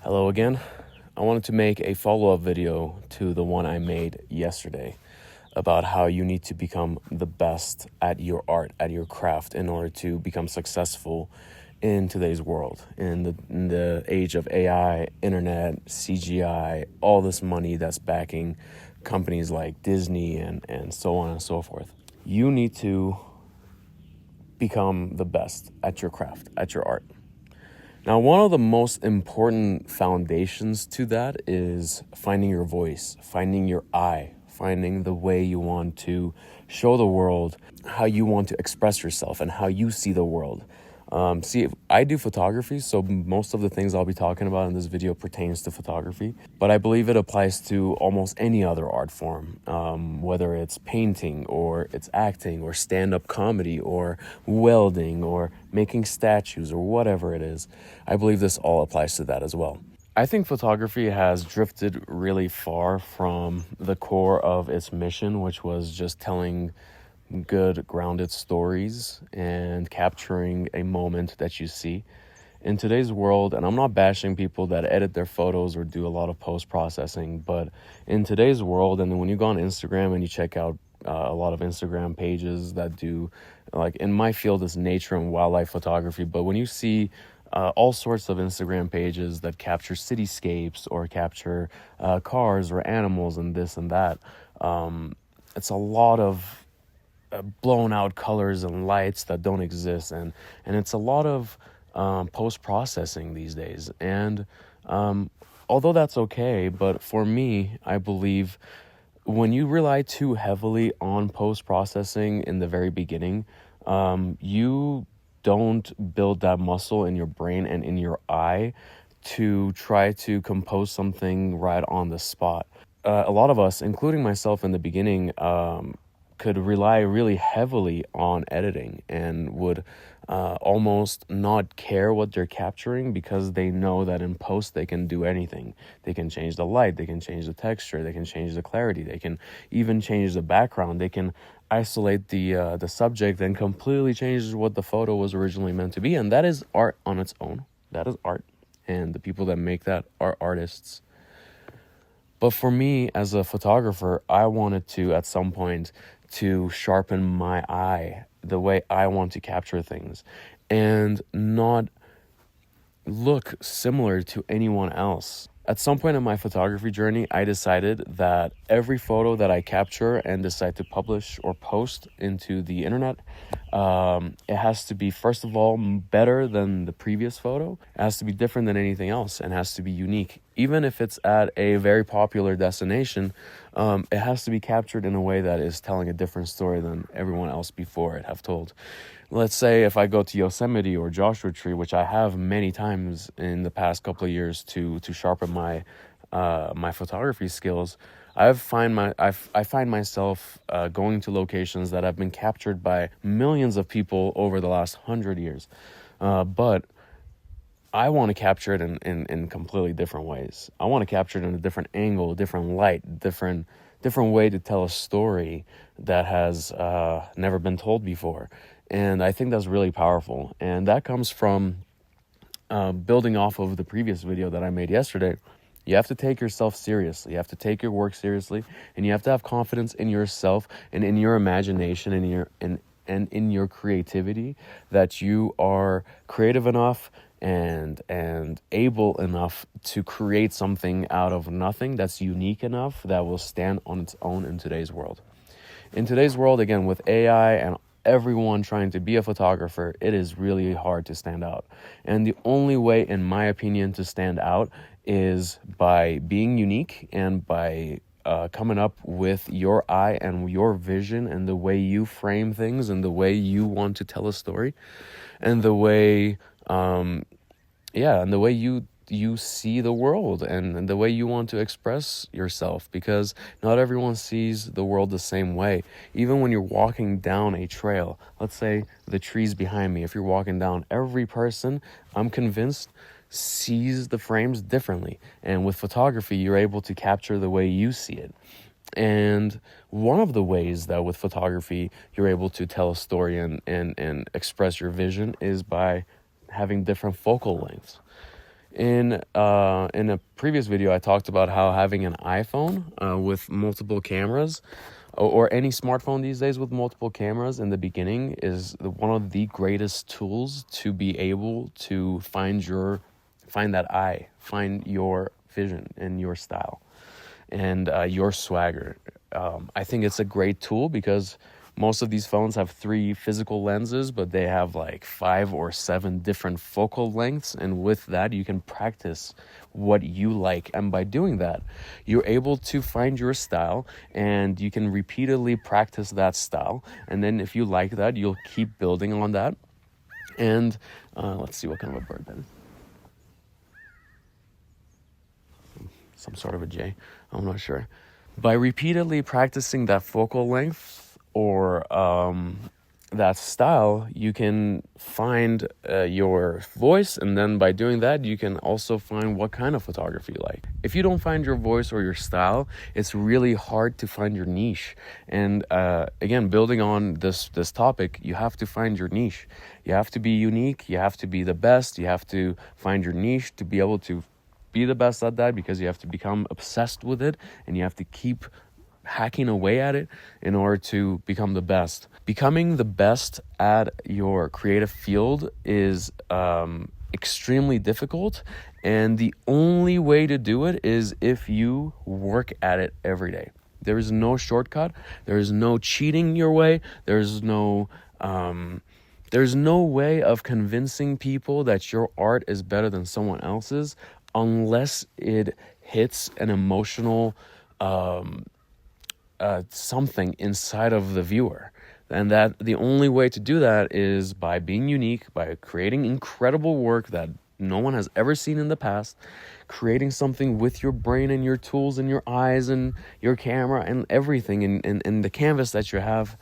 Hello again. I wanted to make a follow-up video to the one I made yesterday about how you need to become the best at your art, at your craft, in order to become successful in today's world, in the age of AI, internet, CGI, all this money that's backing companies like Disney and so on and so forth. You need to become the best at your craft, at your art. Now, one of the most important foundations to that is finding your voice, finding your eye, finding the way you want to show the world, how you want to express yourself, and how you see the world. I do photography, so most of the things I'll be talking about in this video pertains to photography, but I believe it applies to almost any other art form, whether it's painting or it's acting or stand-up comedy or welding or making statues or whatever it is. I believe this all applies to that as well. I think photography has drifted really far from the core of its mission, which was just telling good grounded stories and capturing a moment that you see. In today's world, and I'm not bashing people that edit their photos or do a lot of post-processing, but in today's world, and when you go on Instagram and you check out a lot of Instagram pages that do, like in my field is nature and wildlife photography, but when you see all sorts of Instagram pages that capture cityscapes or capture cars or animals and this and that, it's a lot of blown out colors and lights that don't exist, and it's a lot of post-processing these days, and although that's okay, but for me, I believe when you rely too heavily on post-processing in the very beginning, you don't build that muscle in your brain and in your eye to try to compose something right on the spot. A lot of us, including myself in the beginning, could rely really heavily on editing and would almost not care what they're capturing because they know that in post they can do anything. They can change the light, they can change the texture, they can change the clarity, they can even change the background, they can isolate the subject and completely change what the photo was originally meant to be. And that is art on its own. That is art. And the people that make that are artists. But for me, as a photographer, I wanted to, at some point, to sharpen my eye, the way I want to capture things, and not look similar to anyone else. At some point in my photography journey, I decided that every photo that I capture and decide to publish or post into the internet, it has to be, first of all, better than the previous photo. It has to be different than anything else and has to be unique. Even if it's at a very popular destination, it has to be captured in a way that is telling a different story than everyone else before it have told. Let's say if I go to Yosemite or Joshua Tree, which I have many times in the past couple of years to sharpen my my photography skills, I find myself going to locations that have been captured by millions of people over the last 100 years, but I want to capture it in completely different ways. I want to capture it in a different angle, different light, different way to tell a story that has never been told before. And I think that's really powerful. And that comes from building off of the previous video that I made yesterday. You have to take yourself seriously. You have to take your work seriously, and you have to have confidence in yourself and in your imagination and in your creativity, that you are creative enough and able enough to create something out of nothing that's unique enough that will stand on its own in today's world. In today's world, again, with AI and everyone trying to be a photographer, it is really hard to stand out. And the only way, in my opinion, to stand out is by being unique and by coming up with your eye and your vision and the way you frame things and the way you want to tell a story and the way, and the way you see the world and the way you want to express yourself, because not everyone sees the world the same way. Even when you're walking down a trail, let's say the trees behind me, if you're walking down, every person, I'm convinced, sees the frames differently. And with photography, you're able to capture the way you see it. And one of the ways that with photography you're able to tell a story and express your vision is by having different focal lengths. In a previous video, I talked about how having an iPhone with multiple cameras, or any smartphone these days with multiple cameras in the beginning, is one of the greatest tools to be able to find that eye, find your vision and your style and your swagger. I think it's a great tool because most of these phones have 3 physical lenses, but they have like 5 or 7 different focal lengths. And with that, you can practice what you like. And by doing that, you're able to find your style, and you can repeatedly practice that style. And then if you like that, you'll keep building on that. And let's see what kind of a bird that is. Some sort of a jay. I'm not sure. By repeatedly practicing that focal length or that style, you can find your voice, and then by doing that, you can also find what kind of photography you like. If you don't find your voice or your style, it's really hard to find your niche. And again, building on this topic, you have to find your niche. You have to be unique. You have to be the best. You have to find your niche to be able to be the best at that, because you have to become obsessed with it, and you have to keep hacking away at it in order to become the best. Becoming the best at your creative field is extremely difficult, and the only way to do it is if you work at it every day. There is no shortcut. There is no cheating your way. There's no way of convincing people that your art is better than someone else's unless it hits an emotional something inside of the viewer. And that the only way to do that is by being unique, by creating incredible work that no one has ever seen in the past, creating something with your brain and your tools and your eyes and your camera and everything, and the canvas that you have,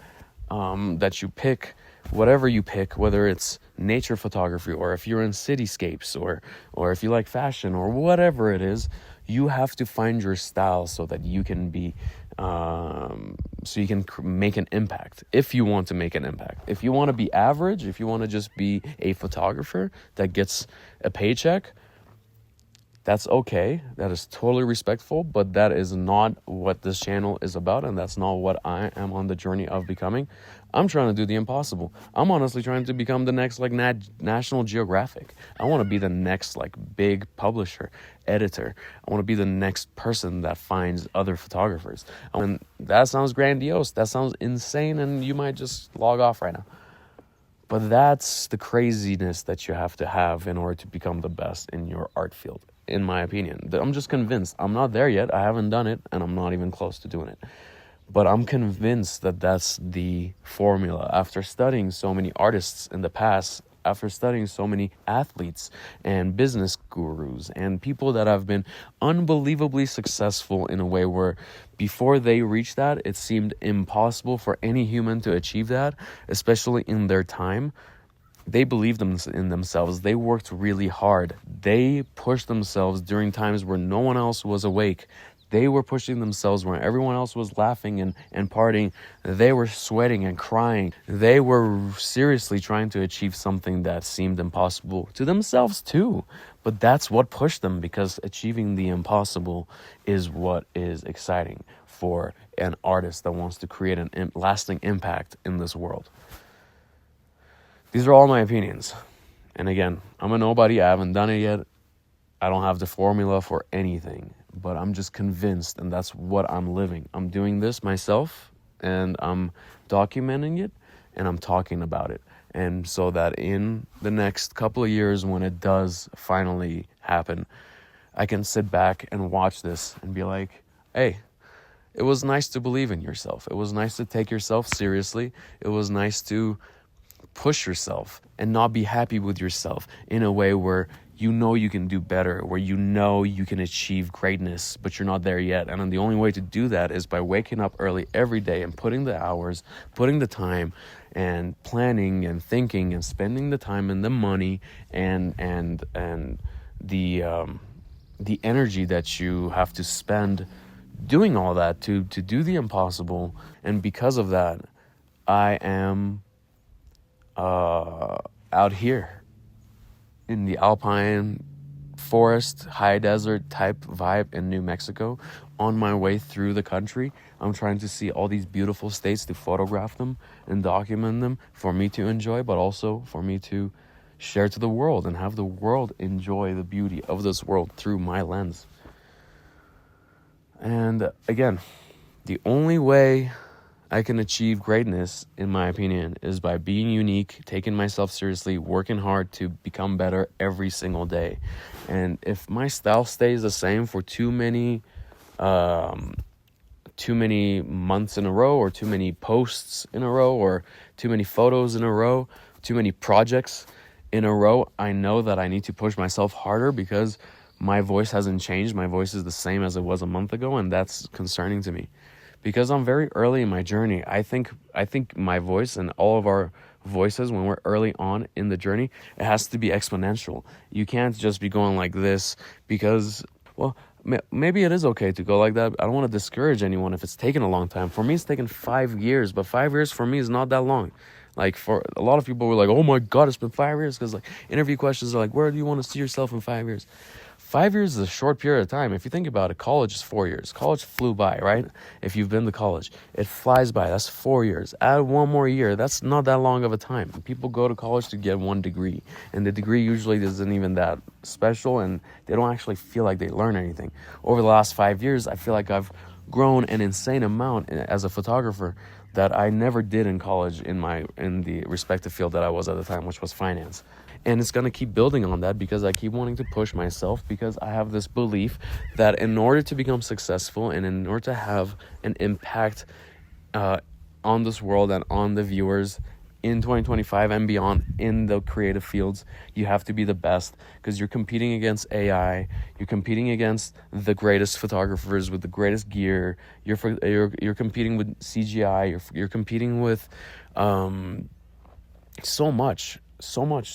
that you pick, whatever you pick, whether it's nature photography or if you're in cityscapes or if you like fashion or whatever it is, you have to find your style so that you can be so you can make an impact. If you want to make an impact, if you want to be average, if you want to just be a photographer that gets a paycheck, that's okay. That is totally respectful, but that is not what this channel is about, and that's not what I am on the journey of becoming. I'm trying to do the impossible. I'm honestly trying to become the next National Geographic. I want to be the next big publisher, editor. I want to be the next person that finds other photographers. And that sounds grandiose. That sounds insane, and you might just log off right now. But that's the craziness that you have to have in order to become the best in your art field, in my opinion. I'm just convinced. I'm not there yet. I haven't done it, and I'm not even close to doing it. But I'm convinced that that's the formula. After studying so many artists in the past, after studying so many athletes and business gurus and people that have been unbelievably successful in a way where before they reached that, it seemed impossible for any human to achieve that, especially in their time. They believed in themselves. They worked really hard. They pushed themselves during times where no one else was awake. They were pushing themselves when everyone else was laughing and partying. They were sweating and crying. They were seriously trying to achieve something that seemed impossible to themselves too. But that's what pushed them, because achieving the impossible is what is exciting for an artist that wants to create a lasting impact in this world. These are all my opinions. And again, I'm a nobody. I haven't done it yet. I don't have the formula for anything. But I'm just convinced, and that's what I'm living. I'm doing this myself, and I'm documenting it, and I'm talking about it. And so that in the next couple of years, when it does finally happen, I can sit back and watch this and be like, hey, it was nice to believe in yourself. It was nice to take yourself seriously. It was nice to push yourself and not be happy with yourself in a way where you know you can do better, where you know you can achieve greatness, but you're not there yet. And the only way to do that is by waking up early every day and putting the hours, putting the time, and planning and thinking and spending the time and the money and the energy that you have to spend doing all that to do the impossible. And because of that, I am out here in the alpine forest, high desert type vibe in New Mexico. On my way through the country, I'm trying to see all these beautiful states, to photograph them and document them for me to enjoy, but also for me to share to the world and have the world enjoy the beauty of this world through my lens. And again, the only way I can achieve greatness, in my opinion, is by being unique, taking myself seriously, working hard to become better every single day. And if my style stays the same for too many months in a row, or too many posts in a row, or too many photos in a row, too many projects in a row, I know that I need to push myself harder, because my voice hasn't changed. My voice is the same as it was a month ago, and that's concerning to me. Because I'm very early in my journey. I think my voice, and all of our voices, when we're early on in the journey, it has to be exponential. You can't just be going like this, because, well, maybe it is okay to go like that. I don't want to discourage anyone if it's taken a long time. For me, it's taken 5 years, but 5 years for me is not that long. Like, for a lot of people were like, oh my God, it's been 5 years. Because like interview questions are like, where do you want to see yourself in 5 years? 5 years is a short period of time. If you think about it, college is 4 years. College flew by, right? If you've been to college, it flies by. That's 4 years. Add one more year. That's not that long of a time. People go to college to get one degree, and the degree usually isn't even that special, and they don't actually feel like they learn anything. Over the last 5 years, I feel like I've grown an insane amount as a photographer that I never did in college in the respective field that I was at the time, which was finance. And it's going to keep building on that, because I keep wanting to push myself, because I have this belief that in order to become successful, and in order to have an impact on this world and on the viewers in 2025 and beyond in the creative fields, you have to be the best, because you're competing against AI, you're competing against the greatest photographers with the greatest gear, you're competing with CGI, you're competing with so much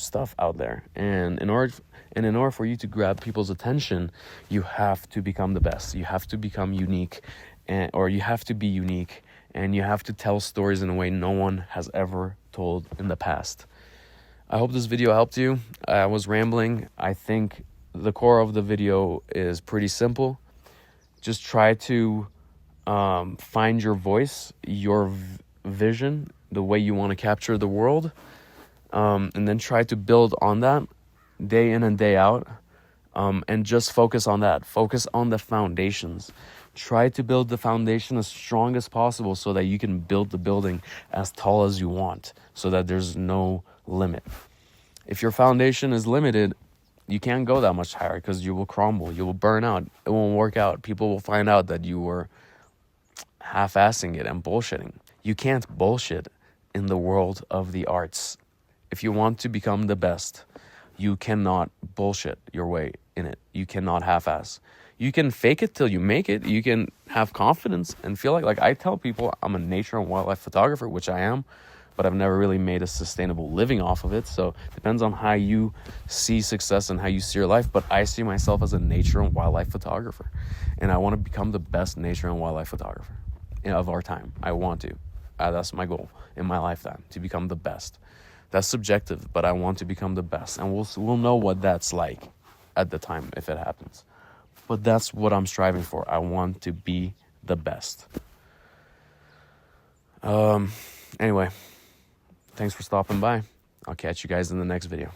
stuff out there. And in order for you to grab people's attention, you have to become the best. You have to become unique, or you have to be unique, and you have to tell stories in a way no one has ever told in the past. I hope this video helped you. I was rambling. I think the core of the video is pretty simple. Just try to find your voice, your vision, the way you want to capture the world. And then try to build on that day in and day out, and just focus on that. Focus on the foundations. Try to build the foundation as strong as possible, so that you can build the building as tall as you want, so that there's no limit. If your foundation is limited, you can't go that much higher, because you will crumble, you will burn out, it won't work out. People will find out that you were half-assing it and bullshitting. You can't bullshit in the world of the arts. If you want to become the best, you cannot bullshit your way in it. You cannot half-ass. You can fake it till you make it. You can have confidence and feel like I tell people I'm a nature and wildlife photographer, which I am, but I've never really made a sustainable living off of it. So it depends on how you see success and how you see your life. But I see myself as a nature and wildlife photographer, and I want to become the best nature and wildlife photographer of our time. I want to. That's my goal in my lifetime, to become the best. That's subjective, but I want to become the best, and we'll know what that's like at the time if it happens. But that's what I'm striving for. I want to be the best. Anyway, thanks for stopping by. I'll catch you guys in the next video.